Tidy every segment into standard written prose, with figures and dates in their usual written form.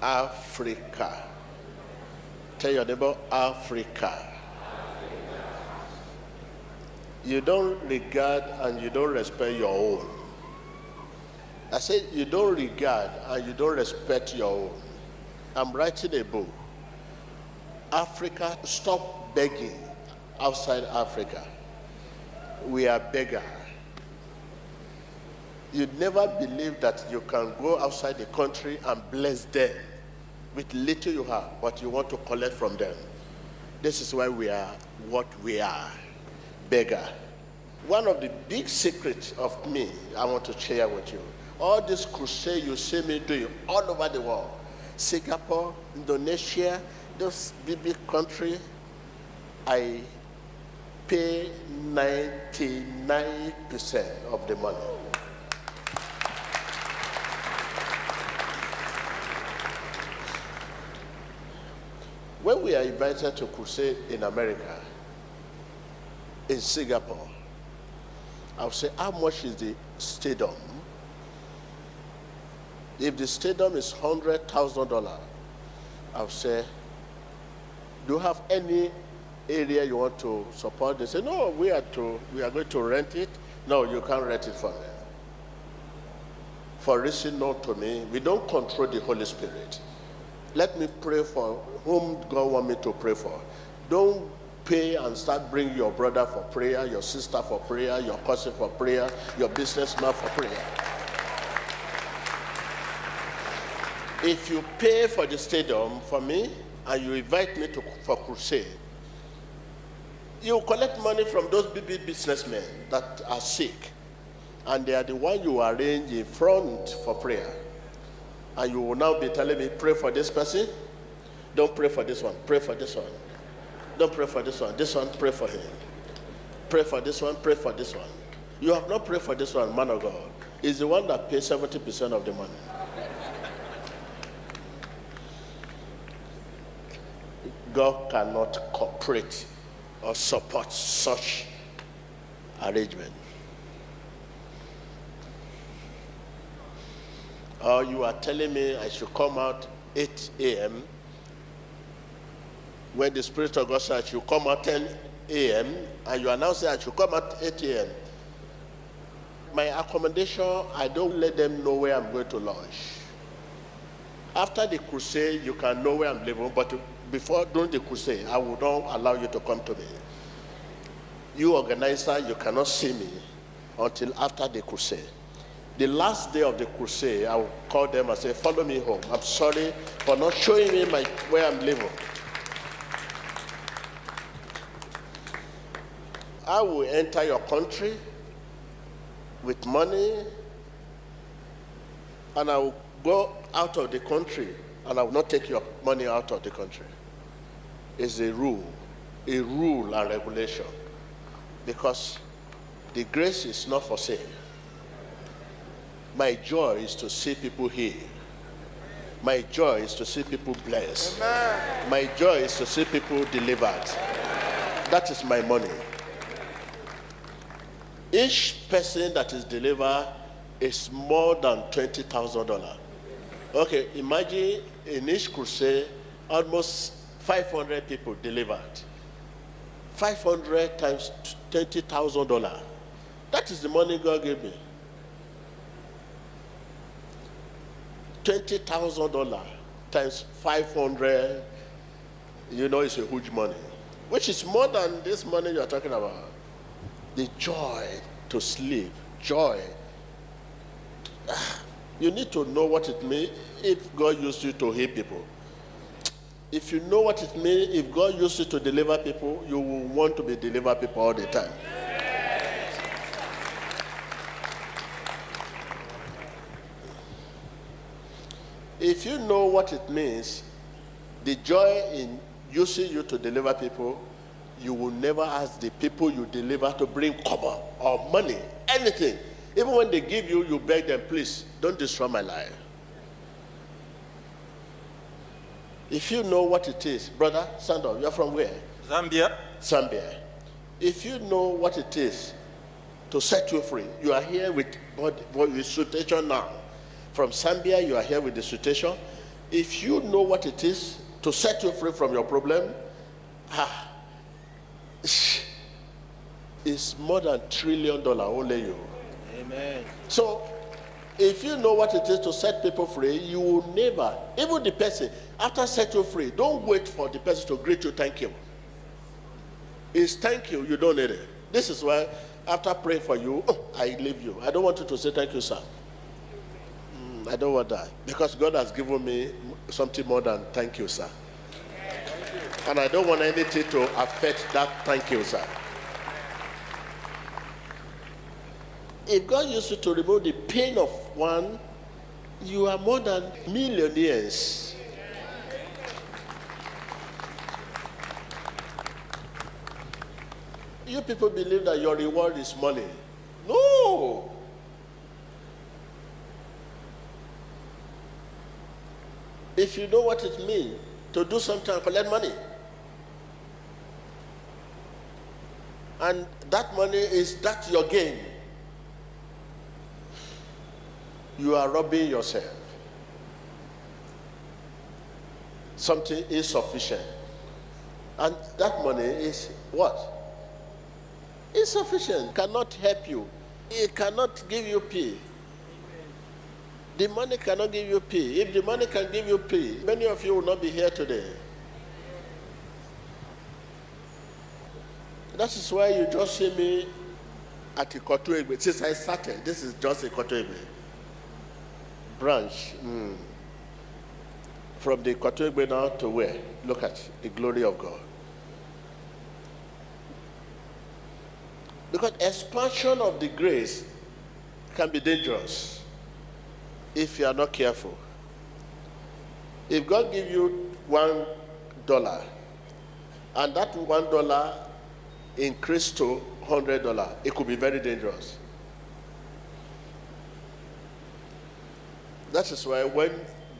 Africa. Tell your neighbor, Africa. You don't regard and you don't respect your own. I said you don't regard and you don't respect your own. I'm writing a book. Africa, stop begging outside Africa. We are beggars. You'd never believe that you can go outside the country and bless them with little you have, but you want to collect from them. This is why we are what we are, beggar. One of the big secrets of me, I want to share with you. All this crusade you see me doing all over the world, Singapore, Indonesia, those big countries, I pay 99% of the money. When we are invited to crusade in America, in Singapore, I'll say, how much is the stadium? If the stadium is $100,000, I'll say, do you have any area you want to support? They say, no, we are going to rent it. No, you can't rent it for me. For reason known to me, we don't control the Holy Spirit. Let me pray for whom God wants me to pray for. Don't pay and start bringing your brother for prayer, your sister for prayer, your cousin for prayer, your businessman for prayer. If you pay for the stadium for me and you invite me for crusade, you collect money from those big businessmen that are sick, and they are the one you arrange in front for prayer. And you will now be telling me, pray for this person. Don't pray for this one. Pray for this one. Don't pray for this one. This one, pray for him. Pray for this one. Pray for this one. You have not prayed for this one, man of God. He's the one that pays 70% of the money. God cannot cooperate or support such arrangement. Or you are telling me I should come out 8 a.m. when the Spirit of God says I should come out 10 a.m. and you are now saying I should come out 8 a.m. My accommodation, I don't let them know where I'm going to lunch. After the crusade, you can know where I'm living, but during the crusade, I will not allow you to come to me. You organizer, you cannot see me until after the crusade. The last day of the crusade, I will call them and say, follow me home. I'm sorry for not showing me where I'm living. I will enter your country with money, and I will go out of the country, and I will not take your money out of the country. It's a rule and regulation, because the grace is not for sale. My joy is to see people healed. My joy is to see people blessed. Amen. My joy is to see people delivered. Amen. That is my money. Each person that is delivered is more than $20,000. Okay, imagine in each crusade, almost 500 people delivered. 500 times $20,000. That is the money God gave me. $20,000 times 500, it's a huge money, which is more than this money you're talking about. The joy to sleep, joy. You need to know what it means if God used you to heal people. If you know what it means, if God used you to deliver people, you will want to be deliver people all the time. If you know what it means, the joy in using you to deliver people, you will never ask the people you deliver to bring cover or money, anything. Even when they give you, you beg them, please, don't destroy my life. If you know what it is, brother, stand up. You're from where? Zambia. Zambia. If you know what it is to set you free, you are here with situation now. From Zambia, you are here with the situation. If you know what it is to set you free from your problem, it's more than $1 trillion only you. Amen. So, if you know what it is to set people free, you will never, even the person, after set you free, don't wait for the person to greet you, thank you. It's thank you, you don't need it. This is why, after praying for you, I leave you. I don't want you to say thank you, sir. I don't want that. Because God has given me something more than thank you, sir. And I don't want anything to affect that thank you, sir. If God used you to remove the pain of one, you are more than millionaires. You people believe that your reward is money. No. If you know what it means to do something and collect money, and that money is that your gain, you are robbing yourself. Something insufficient. And that money is what? Insufficient. Cannot help you. It cannot give you peace. The money cannot give you peace. If the money can give you peace, many of you will not be here today. That is why you just see me at the Kotoegbe. Since I started, this is just a Kotoegbe branch. From the Kotoegbe now to where? Look at the glory of God. Because expansion of the grace can be dangerous if you are not careful. If God gives you $1 and that $1 increase to $100, it could be very dangerous. That is why when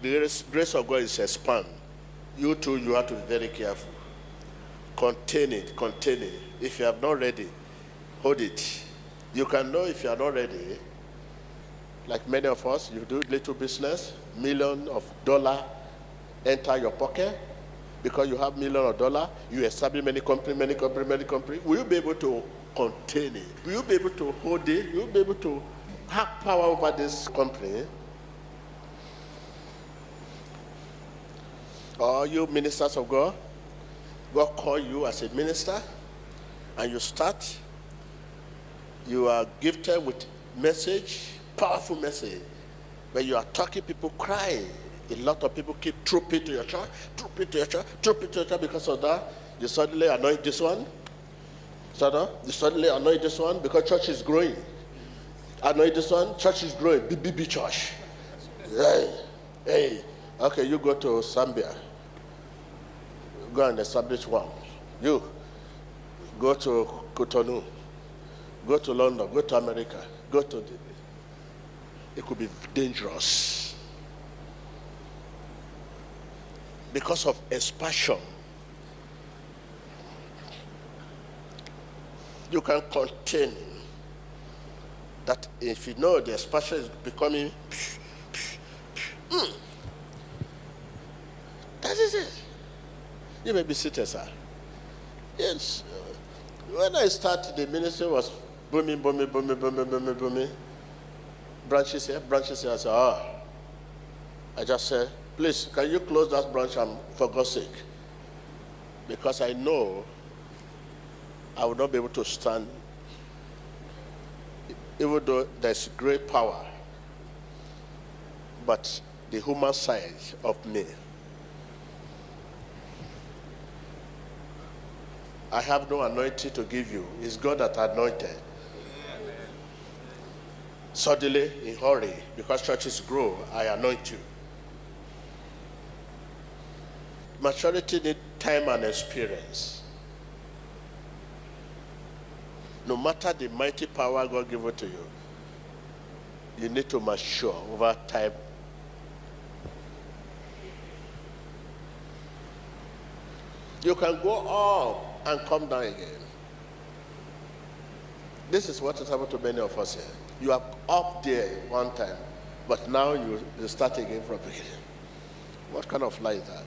the grace of God is expanded, you too, you have to be very careful. Contain it, contain it. If you are not ready, hold it. You can know if you are not ready. Like many of us, you do little business, millions of dollars enter your pocket because you have millions of dollars. You establish many companies. Will you be able to contain it? Will you be able to hold it? Will you be able to have power over this company? Or you ministers of God, God call you as a minister, and you start. You are gifted with message. Powerful message. When you are talking, people cry. A lot of people keep trooping to your church, because of that. You suddenly anoint this one. You suddenly anoint this one because church is growing. Anoint this one, church is growing. Big church. Hey. Okay, you go to Zambia. Go and establish one. You go to Cotonou. Go to London. Go to America. Go to the... It could be dangerous because of expansion. You can contain that. If you know the expansion is becoming, that is it. You may be seated, sir. Yes. When I started, the ministry was booming. Branches here. I said, I just said, please, can you close that branch for God's sake? Because I know I will not be able to stand, even though there's great power, but the human side of me. I have no anointing to give you. It's God that anointed. Suddenly, in hurry, because churches grow, I anoint you. Maturity needs time and experience. No matter the mighty power God gives to you, you need to mature over time. You can go up and come down again. This is what has happened to many of us here. You are up there one time, but now you start again from the beginning. What kind of lie is that?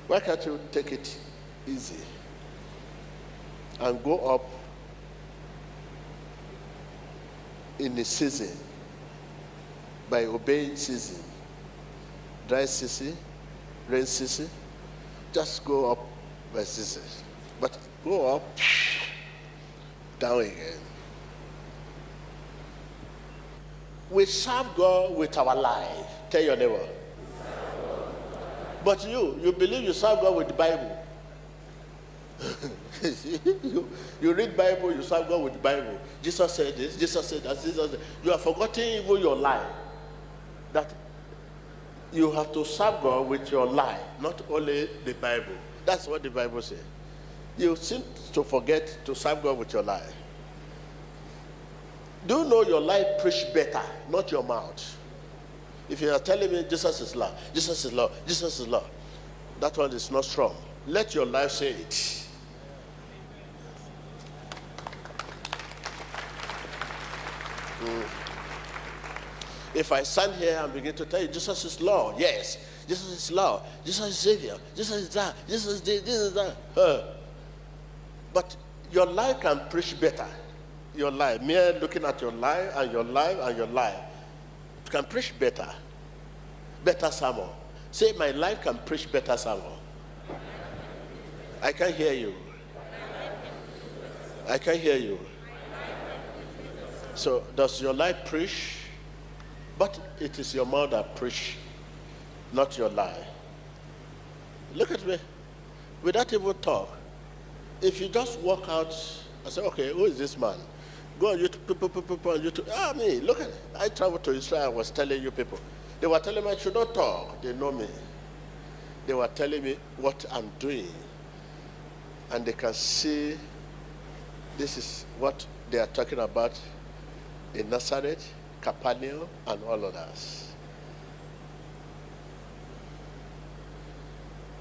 Why can't you take it easy and go up in the season by obeying season? Dry season, rain season, just go up by season. But go up, down again. We serve God with our life. Tell your neighbor. But you believe you serve God with the Bible. you read Bible, you serve God with the Bible. Jesus said this, Jesus said that, Jesus said. You are forgetting even your life. That you have to serve God with your life, not only the Bible. That's what the Bible says. You seem to forget to serve God with your life. Do you know your life preach better, not your mouth? If you are telling me Jesus is Lord, Jesus is Lord, Jesus is Lord, that one is not strong. Let your life say it. If I stand here and begin to tell you Jesus is Lord, yes, Jesus is Lord, Jesus is Savior, Jesus is that, Jesus is this is that. But your life can preach better. Your life, mere looking at your life and your life and your life, it can preach better. Better sermon. Say, my life can preach better sermon. I can't hear you. I can't hear you. So, does your life preach? But it is your mouth that preach, not your life. Look at me. Without even talk. If you just walk out and say, okay, who is this man? Go on YouTube, on YouTube. Me, look at it. I traveled to Israel, I was telling you people. They were telling me I should not talk. They know me. They were telling me what I'm doing. And they can see this is what they are talking about in Nazareth, Capernaum, and all others.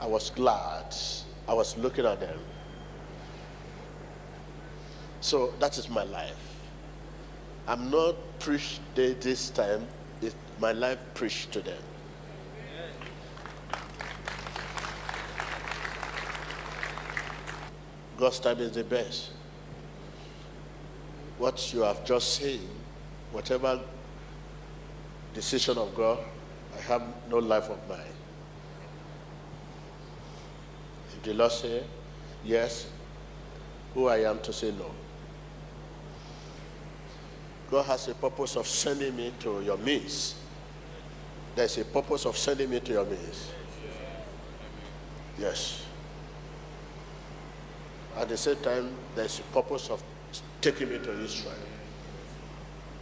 I was glad. I was looking at them. So that is my life. I'm not preached this time. My life preached to them. God's time is the best. What you have just seen, whatever decision of God, I have no life of mine. If the Lord say yes, who I am to say no? God has a purpose of sending me to your midst. There's a purpose of sending me to your midst. Yes. At the same time, there's a purpose of taking me to Israel.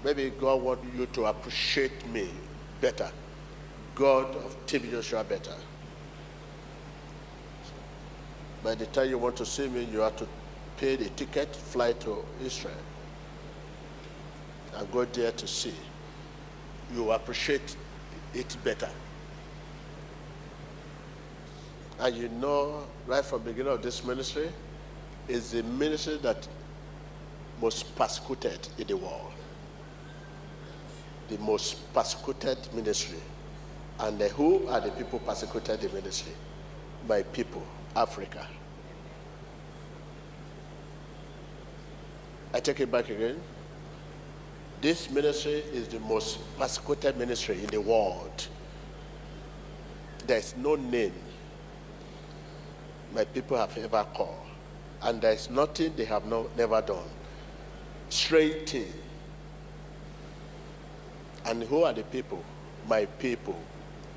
Maybe God wants you to appreciate me better. God of Tibijoshua better. By the time you want to see me, you have to pay the ticket, fly to Israel, and go there to see. You appreciate it better. And you know, right from the beginning of this ministry, is the ministry that most persecuted in the world. The most persecuted ministry. And who are the people persecuted in ministry? My people, Africa. I take it back again. This ministry is the most persecuted ministry in the world. There's no name my people have ever called. And there's nothing they have never done. Strange thing. And who are the people? My people,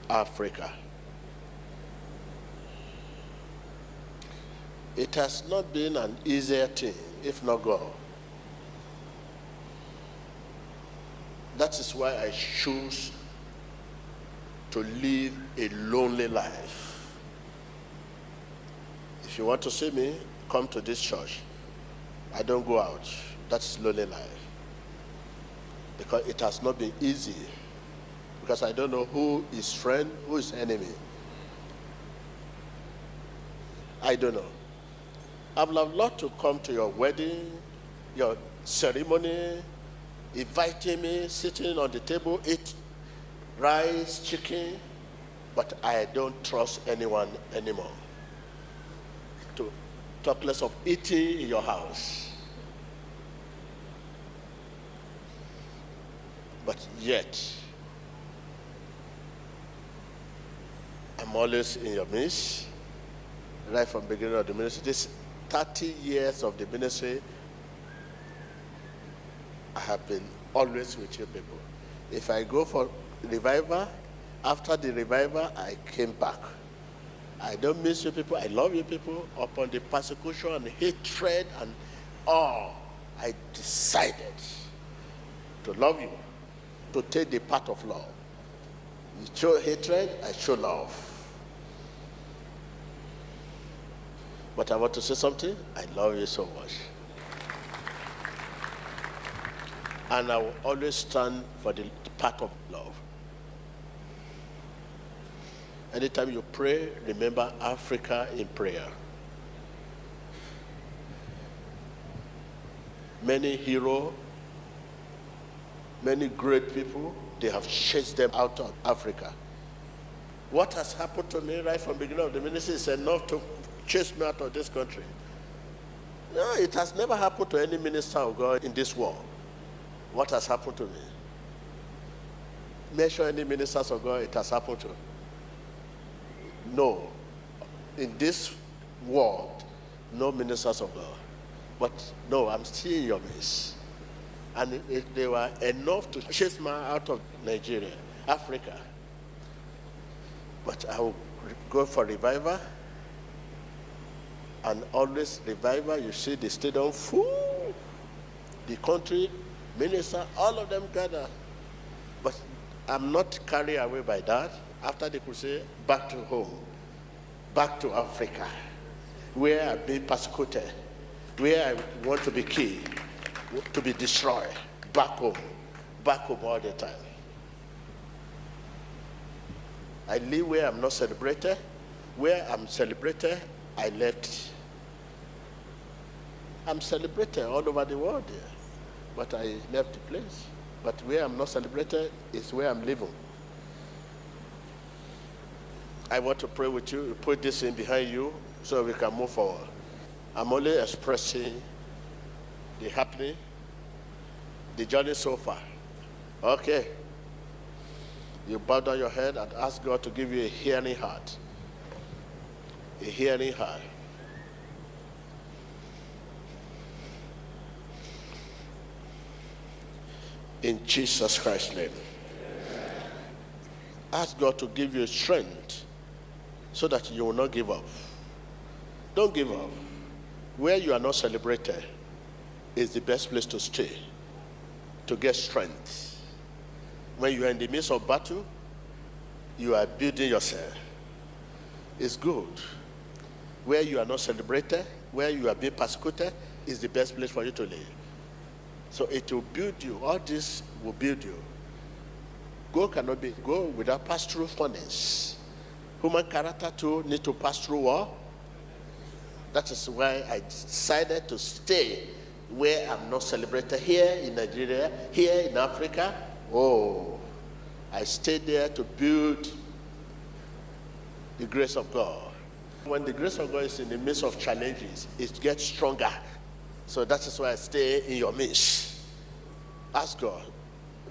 Africa. It has not been an easier thing, if not God. That is why I choose to live a lonely life. If you want to see me, come to this church. I don't go out. That's lonely life. Because it has not been easy. Because I don't know who is friend, who is enemy. I don't know. I would have loved to come to your wedding, your ceremony, inviting me, sitting on the table, eat rice, chicken, But I don't trust anyone anymore. To talk less of eating in your house. But yet, I'm always in your midst, right from the beginning of the ministry. This 30 years of the ministry, I have been always with you people. If I go for revival, after the revival, I came back. I don't miss you people. I love you people. Upon the persecution and hatred and all, I decided to love you, to take the path of love. You show hatred, I show love. But I want to say something. I love you so much. And I will always stand for the path of love. Anytime you pray, remember Africa in prayer. Many heroes, many great people, they have chased them out of Africa. What has happened to me right from the beginning of the ministry is enough to chase me out of this country. No, it has never happened to any minister of God in this world. What has happened to me? Mention any ministers of God it has happened to. No. In this world, no ministers of God. But no, I'm still in your midst. And they were enough to chase me out of Nigeria, Africa. But I will go for revival. And always revival, you see the stadium full. The country, minister, all of them gather. But I'm not carried away by that. After the crusade, back to home, back to Africa, where I've been persecuted, where I want to be killed, to be destroyed, back home all the time. I live where I'm not celebrated. Where I'm celebrated, I left. I'm celebrated all over the world there, but I left the place. But where I'm not celebrated is where I'm living. I want to pray with you, put this in behind you so we can move forward. I'm only expressing the happening, the journey so far. Okay. You bow down your head and ask God to give you a hearing heart. A hearing heart. In Jesus Christ's name. Ask God to give you strength so that you will not give up. Don't give up. Where you are not celebrated is the best place to stay, to get strength. When you are in the midst of battle, you are building yourself. It's good. Where you are not celebrated, where you are being persecuted, is the best place for you to live. So it will build you. All this will build you. Gold cannot be gold without pass through furnace. Human character too need to pass through war. That is why I decided to stay where I'm not celebrated, here in Nigeria, here in Africa. Oh, I stayed there to build the grace of God. When the grace of God is in the midst of challenges, it gets stronger. So that is why I stay in your midst. Ask God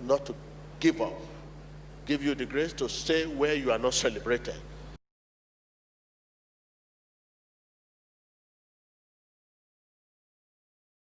not to give up. Give you the grace to stay where you are not celebrated.